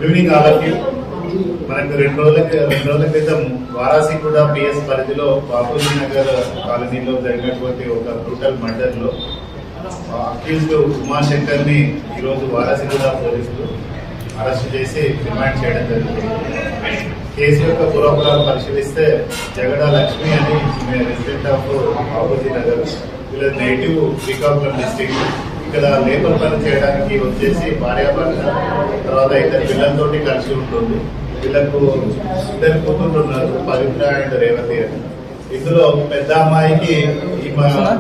Evening all of you. మనకు రెండు రోజుల క్రితం వారాసిగూడ పిఎస్ పరిధిలో బాపూజీ నగర్ కాలనీలో జరిగినటువంటి ఒక బ్రూటల్ మర్డర్ లో అక్యూజ్డ్ ఉమాశంకర్ ని ఈరోజు వారాసిగూడ పోలీసులు అరెస్ట్ చేసి రిమాండ్ చేయడం జరిగింది. కేసు యొక్క పూర్వపరాలు పరిశీలిస్తే జగడ లక్ష్మి అని రెసిడెంట్ ఆఫ్ బాపూజీ నగర్, వీళ్ళ నేటివ్ శ్రీకాకుళం డిస్ట్రిక్ట్. ఇక్కడ లేబర్ పని చేయడానికి వచ్చేసి భార్యాభర్త, తర్వాత ఇద్దరు పిల్లలతోటి కలిసి ఉంటుంది. వీళ్ళకు ఇద్దరు కూతుళ్ళు ఉన్నారు, పవిత్ర అండ్ రేవతి అని. ఇందులో పెద్ద అమ్మాయికి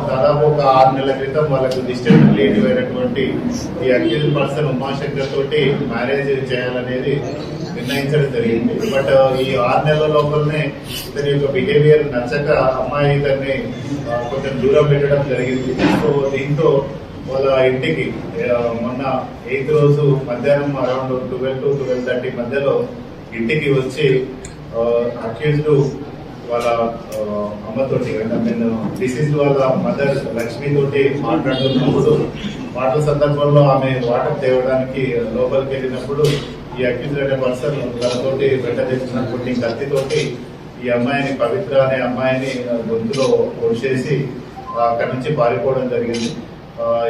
దాదాపు ఒక 6 నెలల క్రితం వాళ్ళకు డిస్టెంట్ రిలేటివ్ అయినటువంటి ఈ అక్యూజ్డ్ పర్సన్ ఉమాశంకర్ తోటి మ్యారేజ్ చేయాలనేది నిర్ణయించడం జరిగింది. బట్ ఈ 6 నెలల లోపలనే ఇతని యొక్క బిహేవియర్ నచ్చక అమ్మాయి ఇతన్ని కొంచెం దూరం పెట్టడం జరిగింది. సో దీంతో వాళ్ళ ఇంటికి మొన్న 8th రోజు మధ్యాహ్నం అరౌండ్ 12 to 12:30 మధ్యలో ఇంటికి వచ్చి అక్యూజ్డ్ వాళ్ళ అమ్మతోటి, నేను డిసీజ్డ్ వాళ్ళ మదర్ లక్ష్మి తోటి మాట్లాడుతున్నప్పుడు మాటల సందర్భంలో ఆమె వాటర్ తేవడానికి లోపలికి వెళ్ళినప్పుడు ఈ అక్యూజ్డ్ అనే పర్సన్ తనతోటి వెంట తెచ్చినటువంటి కత్తితోటి ఈ అమ్మాయిని, పవిత్ర అనే అమ్మాయిని గొంతులో పొడిచేసి అక్కడి నుంచి పారిపోవడం జరిగింది.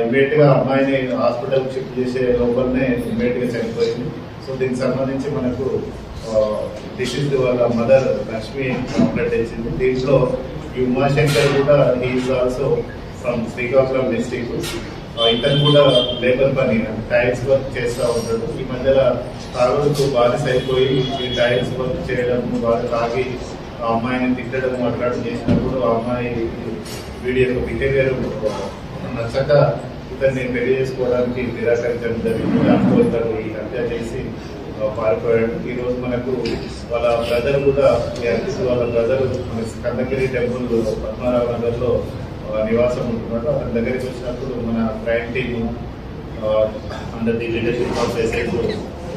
ఇమీడియట్ గా అమ్మాయిని హాస్పిటల్ షిఫ్ట్ చేసే లోపలనే ఇమీడియట్ గా చనిపోయింది. సో దీనికి సంబంధించి మనకు డిసీజ్డ్ వాళ్ళ మదర్ లక్ష్మి కంప్లైంట్ ఇచ్చింది. దీంట్లో ఈ ఉమాశంకర్ కూడా he is also from Srikakulam district. ఇతను కూడా లేబర్ పని, టైల్స్ వర్క్ చేస్తూ ఉంటాడు. ఈ మధ్యలో తాగుడుకు బానిస అయిపోయి ఈ టైల్స్ వర్క్ చేయడం, వాళ్ళు తాగి ఆ అమ్మాయిని తిట్టడం మాట్లాడడం చేసినప్పుడు ఆ అమ్మాయి వీడి యొక్క బిహేవియర్ నచ్చక ఇతన్ని పెళ్లి చేసుకోవడానికి నిరాకరించడం జరిగింది. దాంతో ఇతను ఈ హత్య చేసి పారిపోయాడు. ఈ రోజు మనకు వాళ్ళ బ్రదర్ కూడా, వాళ్ళ బ్రదర్ మన కందగిరి టెంపుల్ పద్మారావు నగర్ లో నివాసం ఉంటున్నాడు. అతని దగ్గరికి వచ్చినప్పుడు మన crime team under the leadership of SIs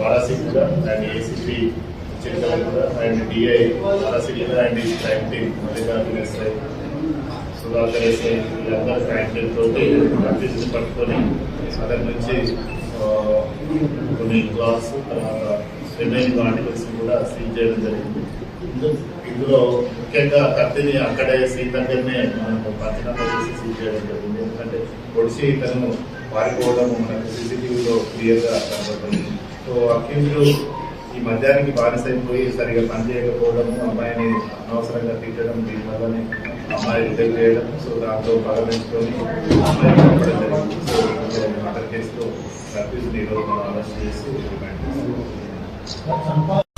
Warasiguda and ACP Chilkalguda and DI Warasiguda and ఈ crime team Mallikarjuna SI Sudhakar SI, వీళ్ళందరూ క్రైమ్ టీమ్ తోటి అక్యూజ్డ్ పట్టుకొని అతని నుంచి కొన్ని క్లాత్స్, తర్వాత రిమైనింగ్ ఆర్టికల్స్ కూడా సీజ్ చేయడం జరిగింది. ఇందులో ముఖ్యంగా కత్తిని అక్కడే సీన్ దగ్గరనే మనకు పంచనామా చేసి సీజ్ చేయడం జరిగింది. ఎందుకంటే పొడిచి తను పారిపోవడం మనకు సీసీటీవీలో క్లియర్ గా కనబడుతుంది. సో అక్యూజ్డ్ ఈ మద్యానికి బానిసైపోయి సరిగా పనిచేయకపోవడం, అమ్మాయిని అనవసరంగా తిట్టడం, దీనివల్లనే అమ్మాయి రిజెక్ట్ చేయడం, సో దాంతో పగమించుకొని అమ్మాయి పంపడం జరిగింది. సో మర్డర్ కేసులో అక్యూజ్డ్ ఈరోజు మనం అరెస్ట్ చేసి రిమాండ్ చేస్తాం.